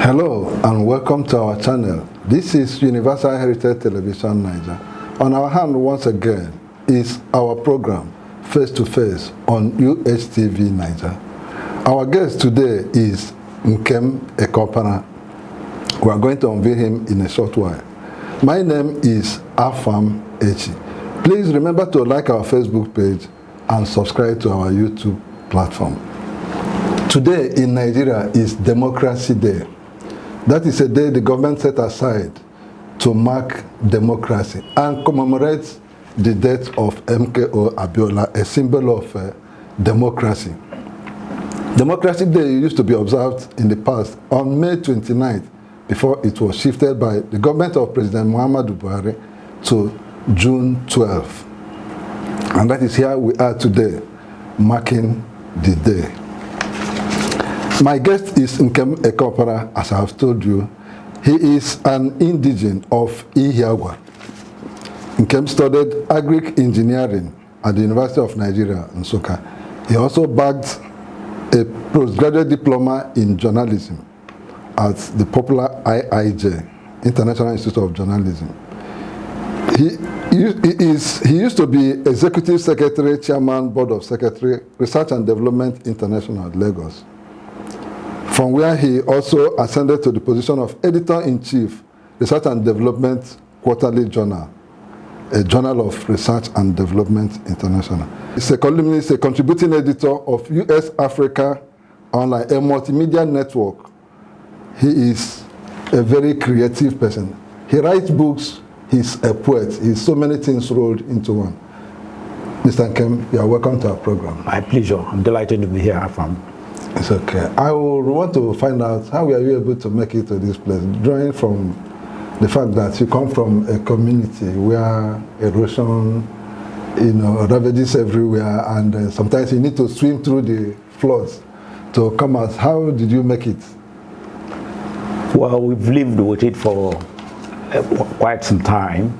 Hello and welcome to our channel. This is Universal Heritage Television Niger. On our hand once again is our program Face to Face on UHTV Niger. Our guest today is Nkem Ekeopara. We are going to unveil him in a short while. My name is Afam Echi. Please remember to like our Facebook page and subscribe to our YouTube platform. Today in Nigeria is Democracy Day. That is a day the government set aside to mark democracy and commemorate the death of MKO Abiola, a symbol of democracy. Democracy Day used to be observed in the past on May 29th before it was shifted by the government of President Muhammadu Buhari to June 12th. And that is here we are today, marking the day. My guest is Nkem Ekeopara, as I have told you. He is an indigene of Ihiagwa. Nkem studied agric-engineering at the University of Nigeria, Nsukka. He also bagged a postgraduate diploma in journalism at the popular IIJ, International Institute of Journalism. He used to be Executive Secretary, Chairman, Board of Secretary, Research and Development International, Lagos, from where he also ascended to the position of Editor-in-Chief, Research and Development Quarterly Journal, a journal of Research and Development International. He's a columnist, a contributing editor of US Africa Online, a multimedia network. He is a very creative person. He writes books, he's a poet. He's so many things rolled into one. Mr. Nkem, you are welcome to our program. My pleasure. I'm delighted to be here, Afam. It's okay. I will want to find out how were you able to make it to this place, drawing from the fact that you come from a community where erosion, ravages everywhere, and sometimes you need to swim through the floods to come out. How did you make it? Well, we've lived with it for quite some time,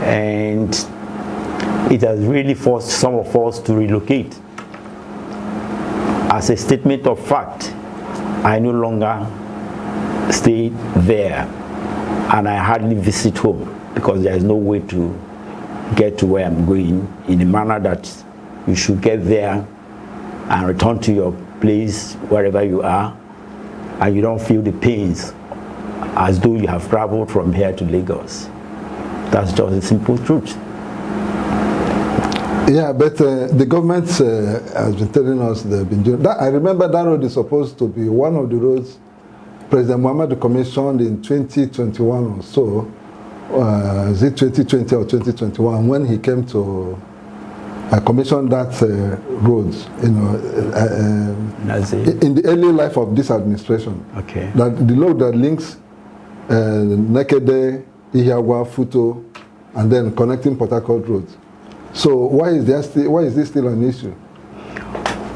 and it has really forced some of us to relocate. As a statement of fact, I no longer stay there, and I hardly visit home because there is no way to get to where I'm going in a manner that you should get there and return to your place wherever you are, and you don't feel the pains as though you have traveled from here to Lagos. That's just a simple truth. Yeah, but the government has been telling us they've been doing that. I remember that road is supposed to be one of the roads President Muhammadu commissioned in 2021 or so. Is it 2020 or 2021 when he came to commission that road? In the early life of this administration. Okay. That the road that links Nekede, Ihiagwa, Futo, and then connecting Port Harcourt roads. So why is this still an issue?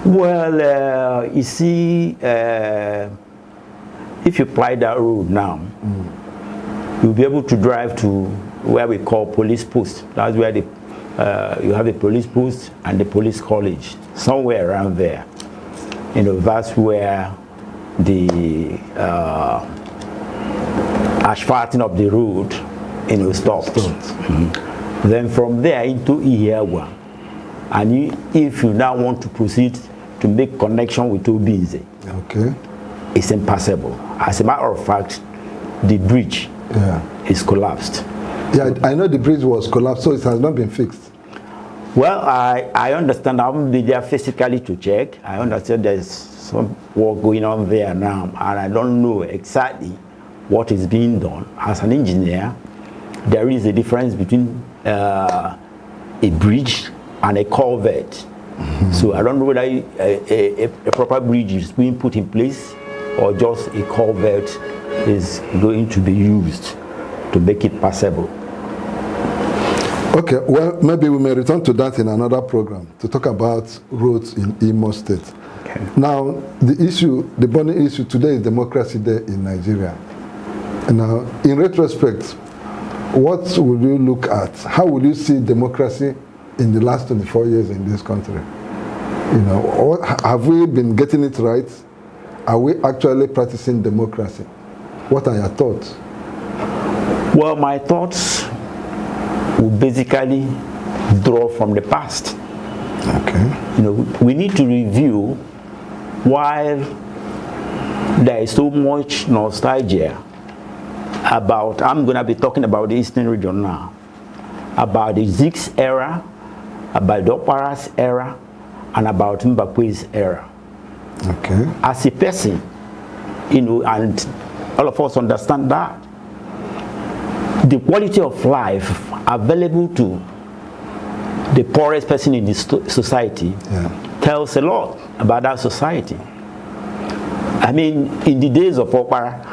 Well, you see, if you apply that road now, you'll be able to drive to where we call police post. That's where you have the police post and the police college, somewhere around there. That's where the asphalting of the road, stopped. Then from there into Ihiagwa, and if you now want to proceed to make connection with Obinze, okay, it's impassable. As a matter of fact, the bridge is collapsed. Yeah, I know the bridge was collapsed, so it has not been fixed. Well, I understand. I haven't been there physically to check. I understand there's some work going on there now, and I don't know exactly what is being done. As an engineer, there is a difference between a bridge and a culvert. So I don't know whether a proper bridge is being put in place or just a culvert is going to be used to make it passable. Okay, well, maybe we may return to that in another program to talk about roads in Imo State. Okay. Now, the burning issue today is Democracy Day in Nigeria. Now, in retrospect, what will you look at? How will you see democracy in the last 24 years in this country? Have we been getting it right? Are we actually practicing democracy? What are your thoughts? Well, my thoughts will basically draw from the past. Okay. You know, we need to review why there is so much nostalgia about, I'm going to be talking about the Eastern region now, about the Zig's era, about the Opara's era, and about Mbakwe's era. Okay. As a person, you know, and all of us understand that the quality of life available to the poorest person in this society tells a lot about that society. I mean, in the days of Opara,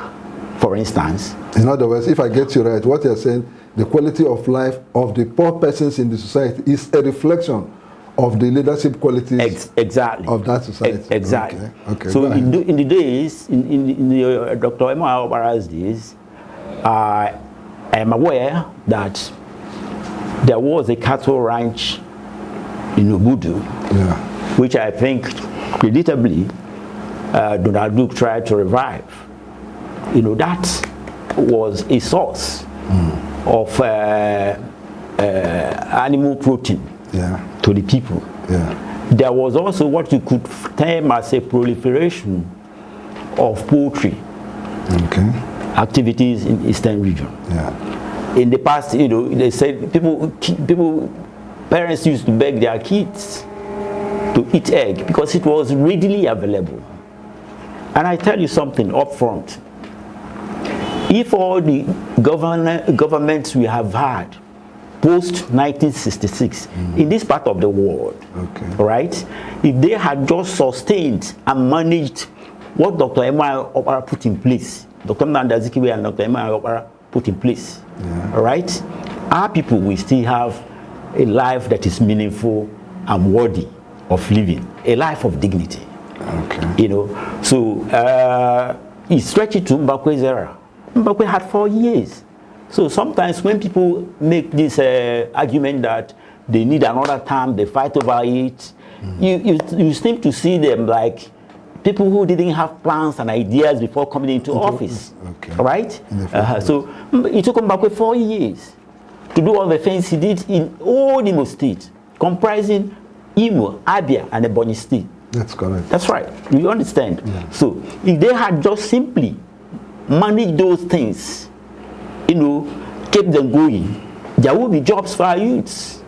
for instance. In other words, if I get you right, what you're saying, the quality of life of the poor persons in the society is a reflection of the leadership qualities exactly of that society. Exactly. Okay. Okay. So in the days, in the Dr. Emma Opara's days, I am aware that there was a cattle ranch in Obudu, which I think, creditably, Donald Duke tried to revive. You know, that was a source of animal protein to the people. There was also what you could term as a proliferation of poultry activities in the Eastern region. In the past, you know, they said parents used to beg their kids to eat egg because it was readily available. And I tell you something up front. If all the governments we have had post-1966 in this part of the world, right, if they had just sustained and managed what Dr. Emma Opara put in place, Dr. Nnamdi Azikiwe and Dr. Emma Opara put in place, right, our people will still have a life that is meaningful and worthy of living, a life of dignity. You know, so it stretched to Mbakwe's era. Mbakwe had 4 years. So sometimes when people make this argument that they need another term, they fight over it, you seem to see them like people who didn't have plans and ideas before coming into office. Right? So it took Mbakwe 4 years to do all the things he did in all Imo State, comprising Imo, Abia, and Ebonyi State. That's correct. That's right. You understand? So if they had just simply managed those things, you know, kept them going, there will be jobs for our youths.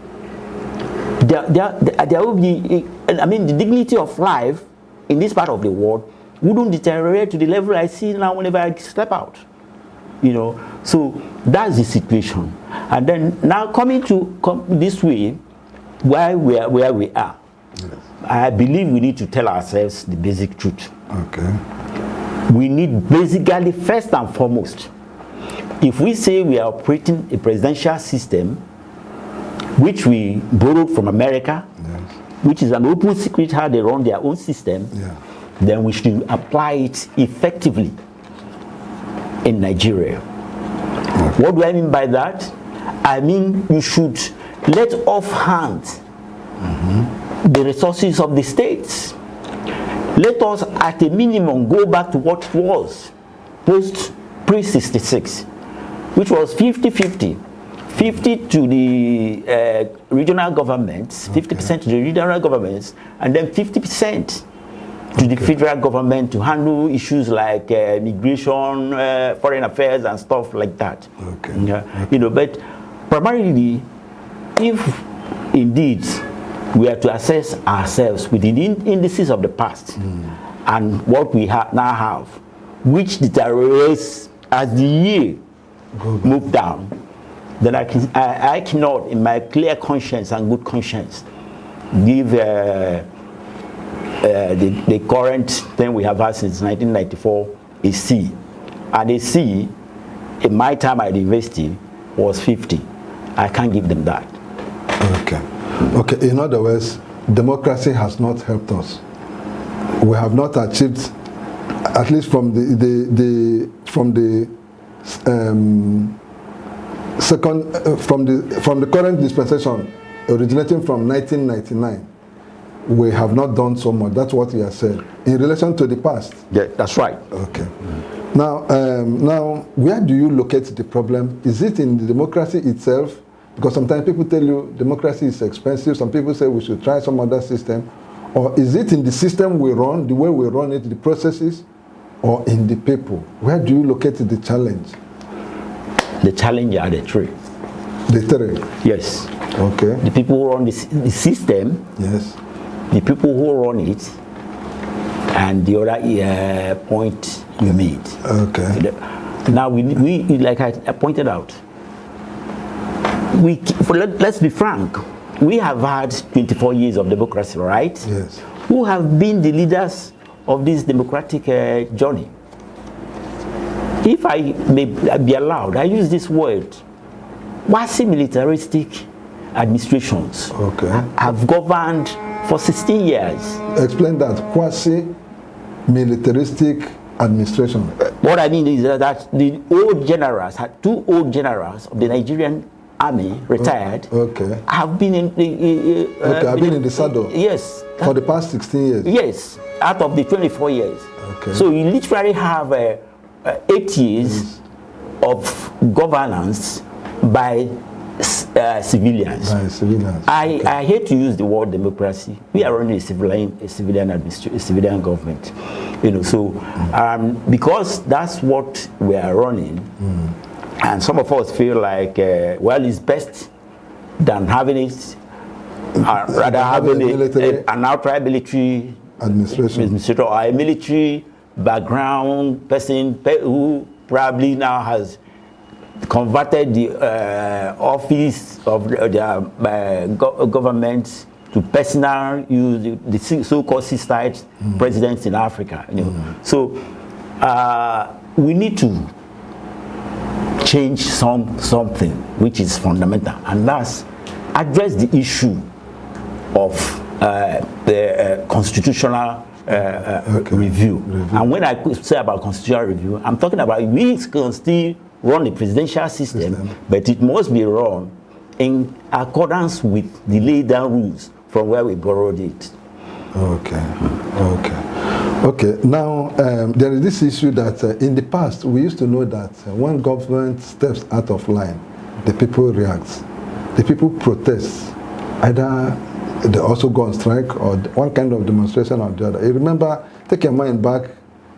There will be, I mean, the dignity of life in this part of the world wouldn't deteriorate to the level I see now whenever I step out. You know, so that's the situation. And then now coming to this way, where we are, I believe we need to tell ourselves the basic truth. We need basically, first and foremost, if we say we are operating a presidential system, which we borrowed from America, which is an open secret how they run their own system, then we should apply it effectively in Nigeria. What do I mean by that? I mean you should let off hand the resources of the states. Let us at a minimum go back to what was post pre-66, which was 50-50. 50 to the regional governments, 50% to the regional governments, and then 50% to the federal government to handle issues like migration, foreign affairs, and stuff like that. You know, but primarily, if indeed we are to assess ourselves with the indices of the past and what we now have, which deteriorates as the year moves down, then I cannot, in my clear conscience and good conscience, give the current thing we have had since 1994 a C. And a C, in my time at the university, was 50. I can't give them that. Okay, in other words, democracy has not helped us. We have not achieved, at least from the current dispensation originating from 1999, we have not done so much. That's what you have said in relation to the past. Yeah, that's right. Okay. Now, where do you locate the problem? Is it in the democracy itself? Because sometimes people tell you democracy is expensive. Some people say we should try some other system. Or is it in the system we run, the way we run it, the processes, or in the people? Where do you locate the challenge? The challenge are the three. The three? Yes. Okay. The people who run the system. Yes. The people who run it, and the other point you made. Okay. Now we like I pointed out, let's be frank. We have had 24 years of democracy, right? Yes. Who have been the leaders of this democratic journey? If I may be allowed, I use this word. Quasi-militaristic administrations have governed for 16 years. Explain that. Quasi-militaristic administration. What I mean is that the old generals, two old generals of the Nigerian army, retired, have been in the saddle. Yes. For the past 16 years. Yes, out of the 24 years. Okay. So you literally have 8 years of governance by civilians. I hate to use the word democracy. We are running a civilian government. You know, so because that's what we are running. And some of us feel like, well, it's best than having it, rather having an outright military administrator or a military background person who probably now has converted the office of the government to personal use, the so-called seaside presidents in Africa. You know. So we need to change something which is fundamental, and that's address the issue of the constitutional review. And when I say about constitutional review, I'm talking about we can still run the presidential system, but it must be run in accordance with the laid down rules from where we borrowed it. Okay. Now, there is this issue that in the past, we used to know that when government steps out of line, the people react. The people protest. Either they also go on strike or one kind of demonstration or the other. You remember, take your mind back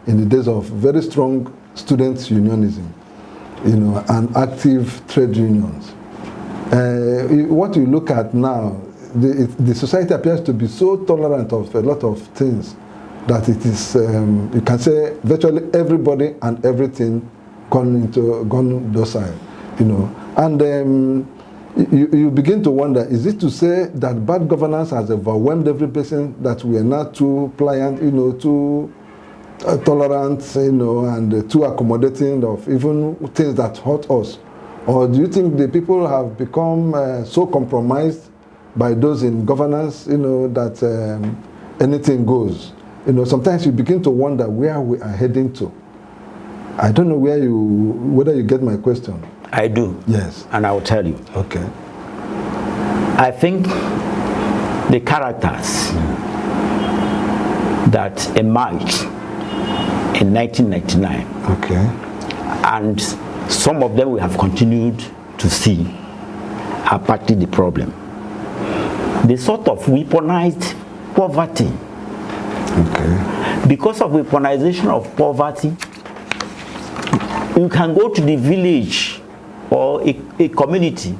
in the days of very strong student unionism, you know, and active trade unions. What you look at now, the society appears to be so tolerant of a lot of things that it is, you can say, virtually everybody and everything gone docile, you know. And you begin to wonder, is it to say that bad governance has overwhelmed every person, that we are not too pliant, you know, too tolerant, you know, and too accommodating of even things that hurt us? Or do you think the people have become so compromised by those in governance, you know, that anything goes? You know, sometimes you begin to wonder where we are heading to. I don't know whether you get my question. I do. Yes. And I will tell you. Okay. I think the characters that emerged in 1999, and some of them we have continued to see, are partly the problem. They sort of weaponized poverty. Because of weaponization of poverty, you can go to the village or a community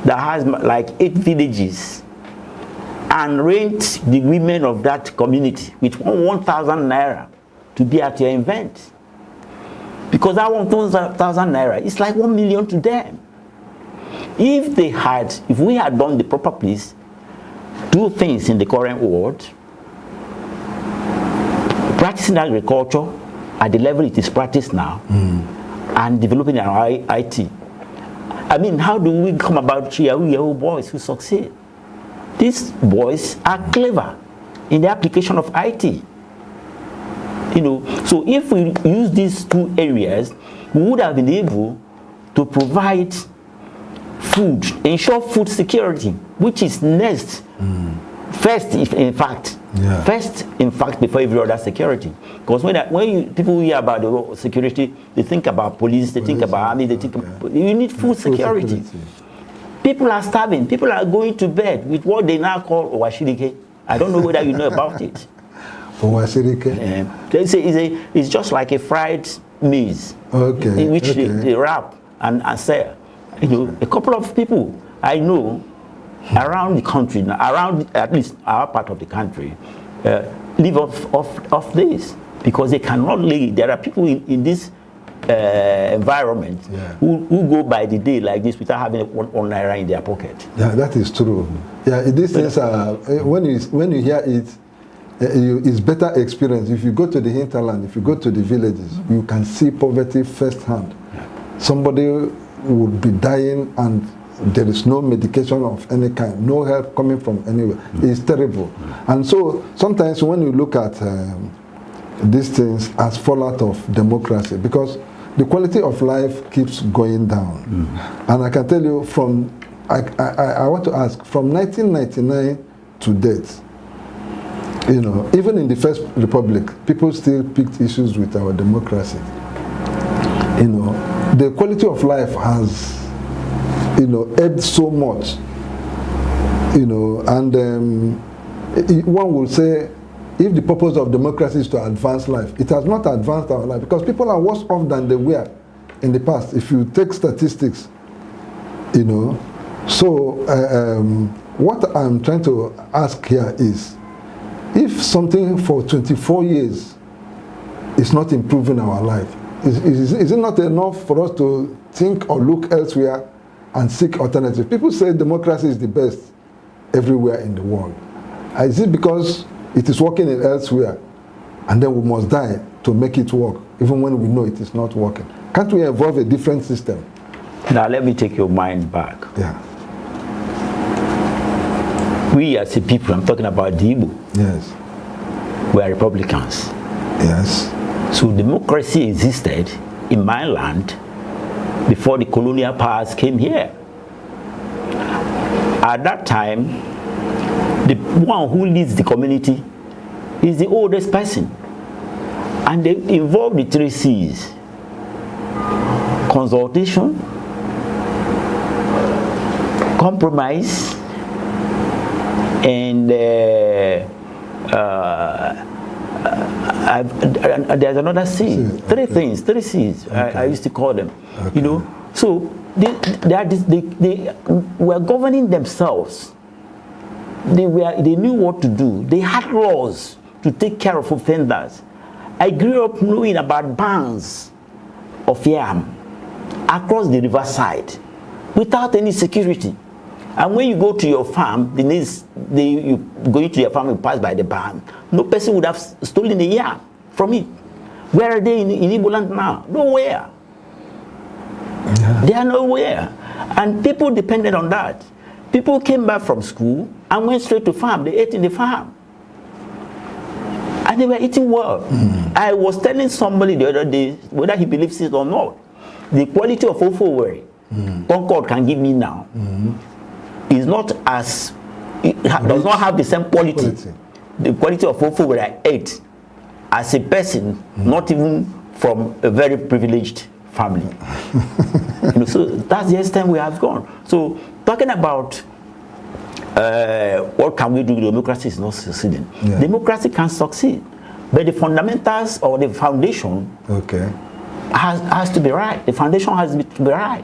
that has like 8 villages and rent the women of that community with 1,000 naira to be at your event. Because that 1,000 naira is like 1 million to them. If we had done the proper place, 2 things in the current world: practicing agriculture at the level it is practiced now, and developing our IT. I mean, how do we come about Yahoo boys who succeed? These boys are clever in the application of IT. You know, so if we use these 2 areas, we would have been able to provide food, ensure food security, which is next First, in fact, before every other security. Because when people hear about the security, they think about police, they think about army, they think about, you need food security. People are starving. People are going to bed with what they now call owashirike. I don't know whether you know about it. Owashirike? They say it's just like a fried maize, in which they wrap and sell. You know, a couple of people I know around the country, around at least our part of the country, live off this because they cannot live. There are people in this environment who go by the day like this without having one naira in their pocket. Yeah, that is true. Yeah, these things are, when you hear it, it's better experience. If you go to the hinterland, if you go to the villages, you can see poverty firsthand. Somebody would be dying and there is no medication of any kind, no help coming from anywhere. It's terrible. And so sometimes when you look at these things as fallout of democracy, because the quality of life keeps going down. And I can tell you I want to ask, from 1999 to date, you know, even in the First Republic, people still picked issues with our democracy. You know, the quality of life has, you know, ebbed so much. You know, and one will say, if the purpose of democracy is to advance life, it has not advanced our life because people are worse off than they were in the past. If you take statistics, you know, so what I'm trying to ask here is, if something for 24 years is not improving our life, is it not enough for us to think or look elsewhere and seek alternatives? People say democracy is the best everywhere in the world. Is it because it is working elsewhere and then we must die to make it work, even when we know it is not working? Can't we evolve a different system? Now let me take your mind back. Yeah. We as a people, I'm talking about the Igbo. Yes. We are Republicans. Yes. So democracy existed in my land before the colonial powers came here. At that time, the one who leads the community is the oldest person. And they involve the 3 C's. Consultation, compromise, and there's another C. 3 things, 3 C's. I used to call them. You know, so they were governing themselves. They knew what to do. They had laws to take care of offenders. I grew up knowing about bands of yam across the riverside without any security. And when you go to your farm, you go to your farm and pass by the barn, no person would have stolen a yam from it. Where are they in Igbo land now? Nowhere. Yeah. They are nowhere. And people depended on that. People came back from school and went straight to farm. They ate in the farm. And they were eating well. I was telling somebody the other day, whether he believes it or not, the quality of Ofowere Concord can give me now is not as, does not have the same quality. The quality of Ofowere I ate as a person, not even from a very privileged family. You know, so that's the extent we have gone. So talking about what can we do, democracy is not succeeding. Yeah. Democracy can succeed, but the fundamentals or the foundation has to be right. The foundation has to be right.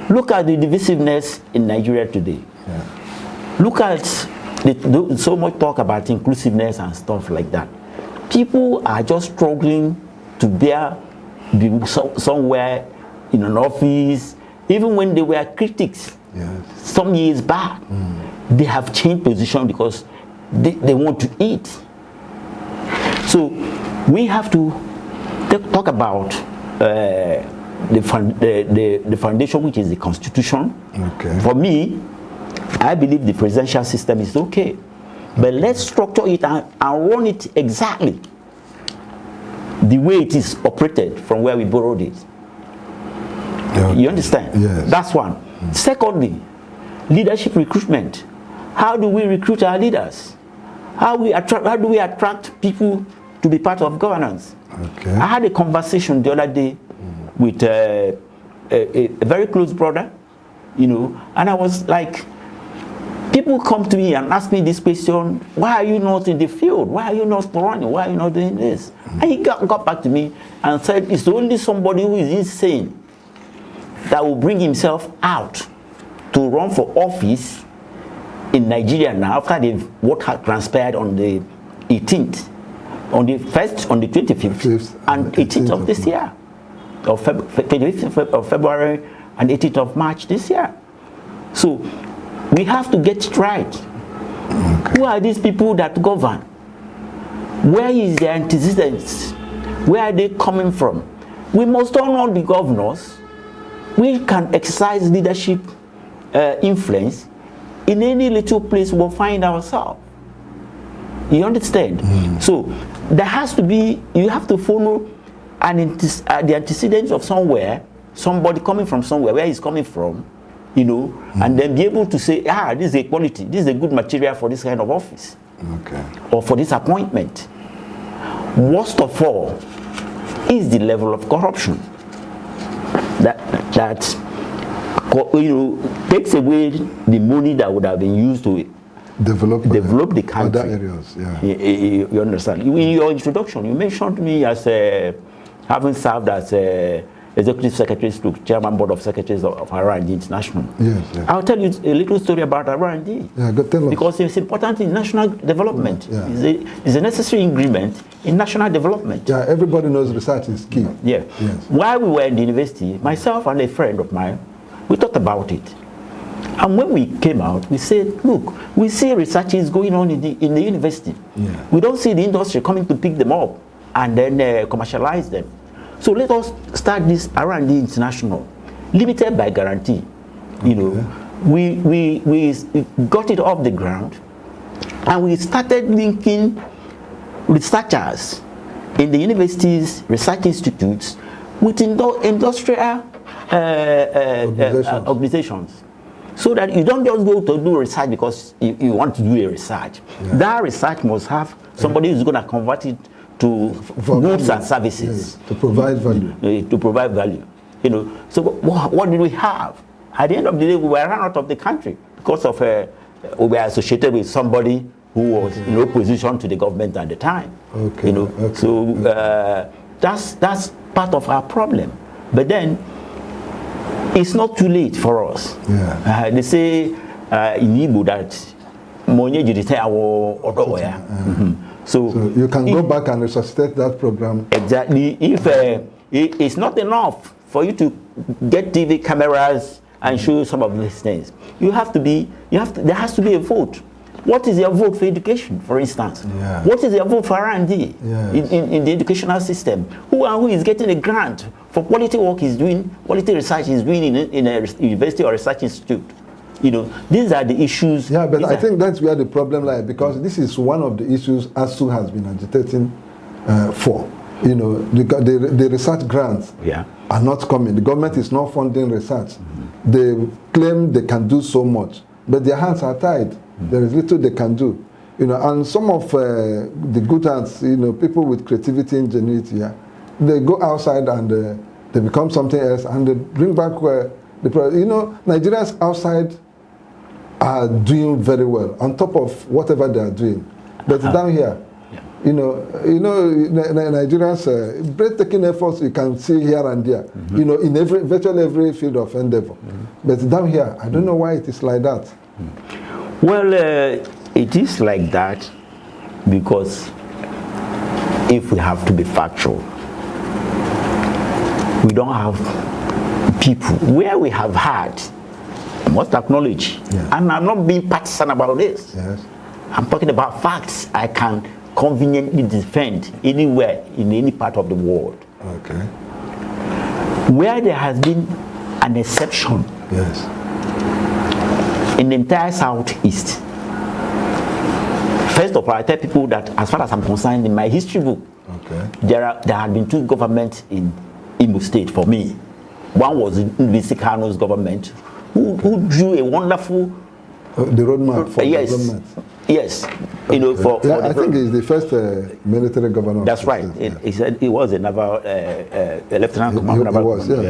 Look at the divisiveness in Nigeria today. Yeah. Look at so much talk about inclusiveness and stuff like that. People are just struggling to be somewhere in an office. Even when they were critics some years back, they have changed position because they want to eat. So we have to talk about the foundation, which is the Constitution. For me, I believe the presidential system is okay, but let's structure it and run it exactly the way it is operated from where we borrowed it. You understand? Yes. That's one. Secondly, leadership recruitment. How do we recruit our leaders? How do we attract people to be part of governance? Okay. I had a conversation the other day with a very close brother, you know, and I was like, people come to me and ask me this question, why are you not in the field? Why are you not running? Why are you not doing this? And he got back to me and said, it's only somebody who is insane that will bring himself out to run for office in Nigeria now after what had transpired on the 18th, on the 1st, on the 25th, and 18th of this year, of 25th of February and 18th of March this year. So we have to get it right. Okay. Who are these people that govern? Where is their antecedents? Where are they coming from? We must all not be governors. We can exercise leadership influence in any little place we'll find ourselves. You understand? So there has to be, you have to follow the antecedents of somewhere, somebody coming from somewhere, where he's coming from, you know, and then be able to say, this is a quality, this is a good material for this kind of office, okay, or for this appointment. Worst of all is the level of corruption that you know, takes away the money that would have been used to develop the country. Other areas, yeah. You understand? In your introduction, you mentioned me as having served as Executive Secretary to Chairman Board of Secretaries of R&D International. Yes, yes. I'll tell you a little story about R&D. Yeah, go tell us. Because it's important in national development. Yeah. It's a necessary ingredient in national development. Yeah, everybody knows research is key. Yeah. Yes. While we were in the university, myself and a friend of mine, we thought about it. And when we came out, we said, look, we see research is going on in the university. Yeah. We don't see the industry coming to pick them up and then commercialize them. So let us start this R&D International, limited by guarantee. You know, we got it off the ground, and we started linking researchers in the universities, research institutes, with industrial organizations. So that you don't just go to do research because you want to do a research. Yeah. That research must have somebody who's going to convert it to goods and services. Yes, to provide value. To provide value. You know. So what did we have? At the end of the day, we were run out of the country because of we were associated with somebody who was in opposition to the government at the time. Okay. You know. Okay. So that's part of our problem. But then it's not too late for us. Yeah. They say in Igbo that money So you can go back and resuscitate that program. Exactly. If it's not enough for you to get TV cameras and show some of these things, there has to be a vote. What is your vote for education, for instance? Yeah. What is your vote for R&D in the educational system? Who is getting a grant for quality work he's doing, quality research he's doing in a university or research institute? You know, these are the issues. Yeah, but I think that's where the problem lies, because this is one of the issues ASU has been agitating for. You know, the research grants are not coming. The government is not funding research. Mm-hmm. They claim they can do so much, but their hands are tied. Mm-hmm. There is little they can do. You know, and some of the good hands, you know, people with creativity, ingenuity, they go outside and they become something else, and they bring back Nigerians outside are doing very well on top of whatever they are doing, but down here, Nigerians breathtaking efforts you can see here and there, you know, in virtually every field of endeavor, but down here, I don't know why it is like that. Well, it is like that because if we have to be factual, we don't have people where we have had. I must acknowledge, and I'm not being partisan about this. Yes. I'm talking about facts I can conveniently defend anywhere in any part of the world. Okay. Where there has been an exception. Yes. In the entire Southeast. First of all, I tell people that as far as I'm concerned, in my history book, there have been two governments in Imo State for me. One was Nvissi Kano's government, who drew a wonderful The roadmap for yes, development. yes. You know, for I think he's the first military governor. That's right. He said he was a naval lieutenant commander.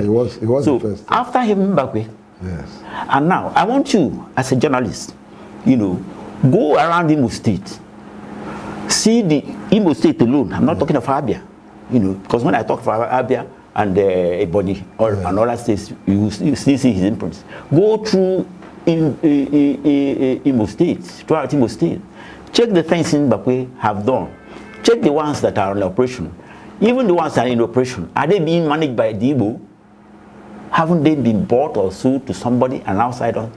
He was so the first. After him, Mbakwe. Yes. And now I want you, as a journalist, you know, go around Imo State, see the Imo State alone. I'm not talking of Abia, you know, because when I talk about Abia and Ebonyi and other states, you still see his imprints. Go through Imo State, throughout Imo State. Check the things Mbakwe have done. Check the ones that are in operation. Even the ones that are in operation, are they being managed by the Igbo? Haven't they been bought or sold to somebody, an outsider?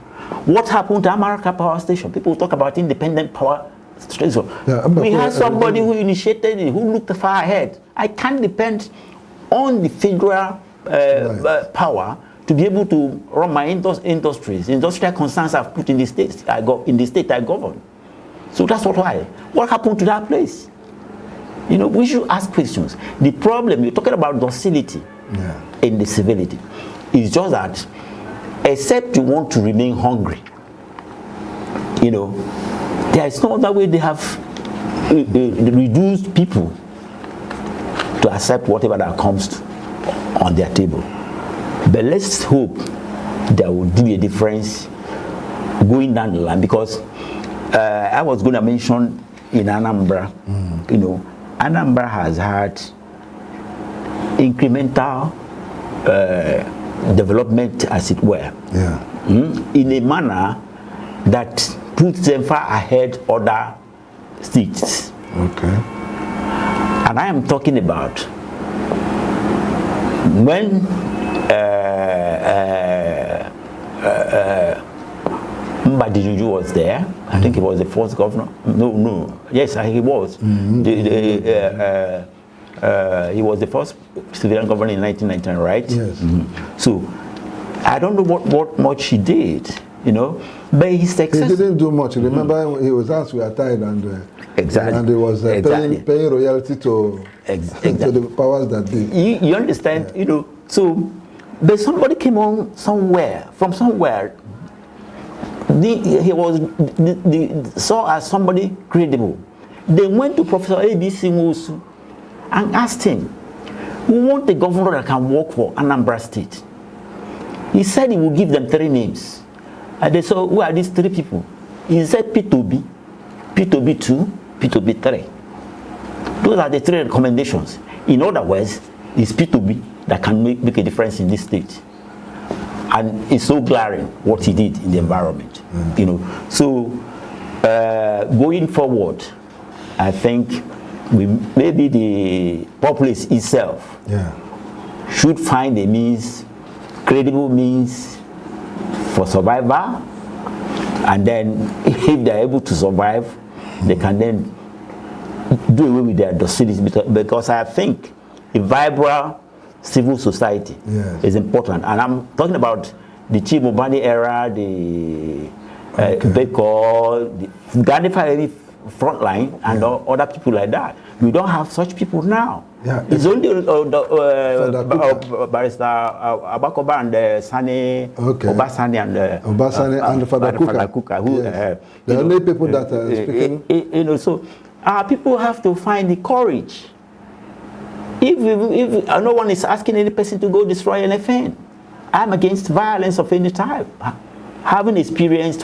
What happened to America Power Station? People talk about independent power station. Yeah, we had somebody who initiated it, who looked far ahead. I can't depend on the federal power to be able to run my industries. Industrial concerns I've put in the state I govern. So that's what happened to that place? You know, we should ask questions. The problem, you're talking about docility in the civility. It's just that, except you want to remain hungry, you know, there is no other way. They have reduced people to accept whatever that comes on their table. But let's hope there will be a difference going down the line, because I was going to mention in Anambra, you know, Anambra has had incremental development, as it were, in a manner that puts them far ahead other states. Okay. And I am talking about when Mbadijuju was there. I think he was the first governor. Yes, he was. He was the first civilian governor in 1999, right? Yes. So I don't know what much he did, you know, but his success. He didn't do much. Remember, he was asked, we are tired, and and he was paying royalty to the powers that be. You understand, you know. So, but somebody came on from somewhere. He was saw as somebody credible. They went to Professor A.B.C. Nwosu and asked him, we want a governor that can work for Anambra State. He said he would give them 3 names. And they said, who are these 3 people? He said P2B, P2B 2, P2B 3. Those are the 3 recommendations. In other words, it's P2B that can make a difference in this state. And it's so glaring what he did in the environment, you know. So going forward, I think maybe the populace itself should find a means, credible means for survival, and then if they're able to survive, they can then do away with their docility, because I think a vibrant civil society is important. And I'm talking about the Chief Mobani era, the Beko, the Ghana frontline, and other people like that. We don't have such people now. It's only Barrister Abakoba and Sani, Obasani and Father Kuka, who the only people that are speaking. You know, so people have to find the courage. If no one is asking any person to go destroy anything, I'm against violence of any type. Having experienced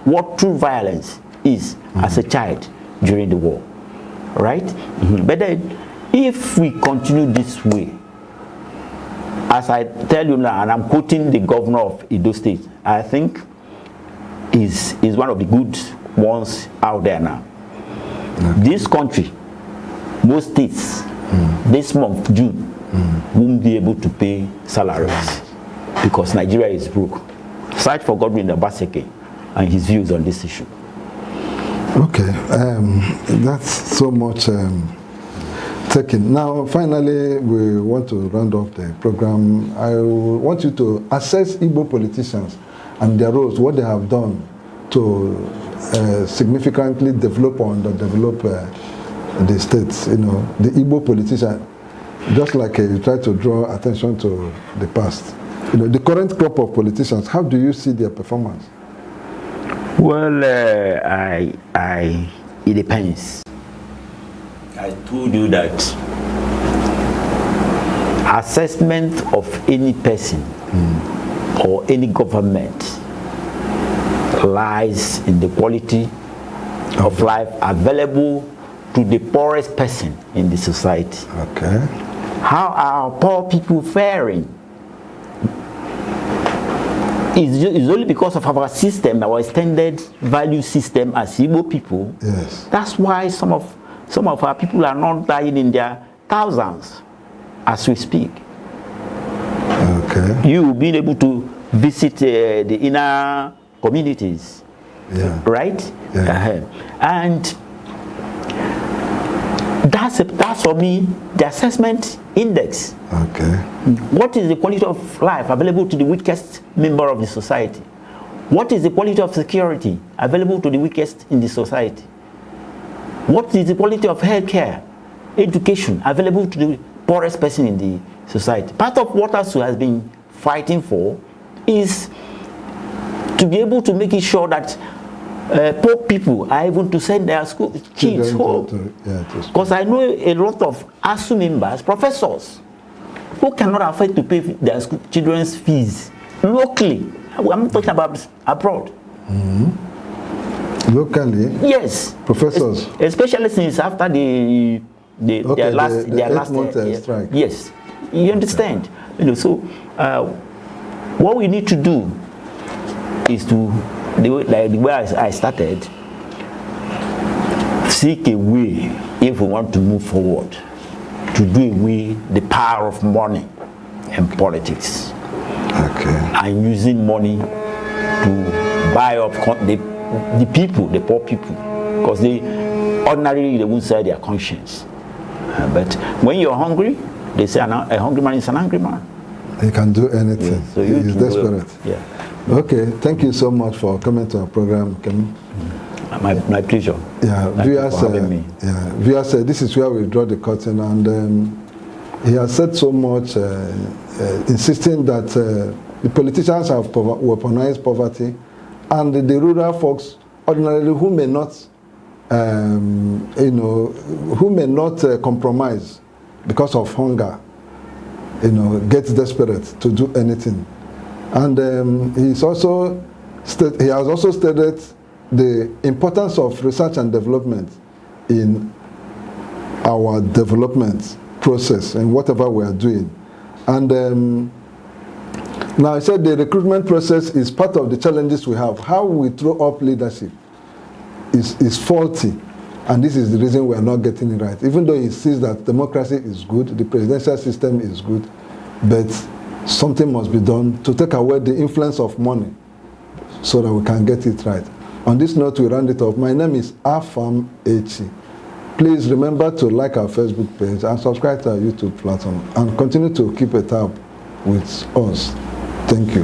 what true violence is as a child during the war, right? But then, if we continue this way, as I tell you now, and I'm quoting the governor of Edo State, I think is one of the good ones out there now. This country, most states, this month, June, won't be able to pay salaries because Nigeria is broke. Search for Godwin Obaseki and his views on this issue. Okay, that's so much taken. Now, finally, we want to round off the program. I want you to assess Igbo politicians and their roles, what they have done to significantly develop or underdevelop the states. You know, the Igbo politician, just like you try to draw attention to the past. You know, the current crop of politicians, how do you see their performance? Well, it depends. I told you that assessment of any person or any government lies in the quality of life available to the poorest person in the society. Okay. How are poor people faring? It's only because of our system, our extended value system as Igbo people. Yes. That's why some of our people are not dying in their thousands as we speak. Okay. You being able to visit the inner communities, right? Yeah. And that's for me the assessment index. Okay. What is the quality of life available to the weakest member of the society? What is the quality of security available to the weakest in the society? What is the quality of healthcare, education available to the poorest person in the society? Part of what ASU has been fighting for is to be able to make it sure that poor people are able to send their school kids home. Because I know a lot of ASU members, professors, who cannot afford to pay their children's fees locally. I'm talking about abroad. Locally? Yes. Professors? Especially since after their last strike. Yes. You understand? You know, so what we need to do is to, the way I started, seek a way, if we want to move forward, to do away the power of money and politics. Okay. And using money to buy up the people, the poor people, because ordinarily they won't sell their conscience. But when you're hungry, they say a hungry man is an angry man. He can do anything. Yeah, so He's desperate. Yeah. Okay, thank you so much for coming to our program, Nkem. My pleasure. Yeah, viewers, for having me. Yeah, viewers, this is where we draw the curtain, and he has said so much, insisting that the politicians have weaponized poverty, and the rural folks, ordinarily, who may not, compromise because of hunger, get desperate to do anything. And he has also stated the importance of research and development in our development process and whatever we are doing. And now I said the recruitment process is part of the challenges we have. How we throw up leadership is faulty, and this is the reason we are not getting it right. Even though he sees that democracy is good, the presidential system is good, but something must be done to take away the influence of money so that we can get it right. On this note, we round it off. My name is Afam Echi. Please remember to like our Facebook page and subscribe to our YouTube platform, and continue to keep a tab with us. Thank you.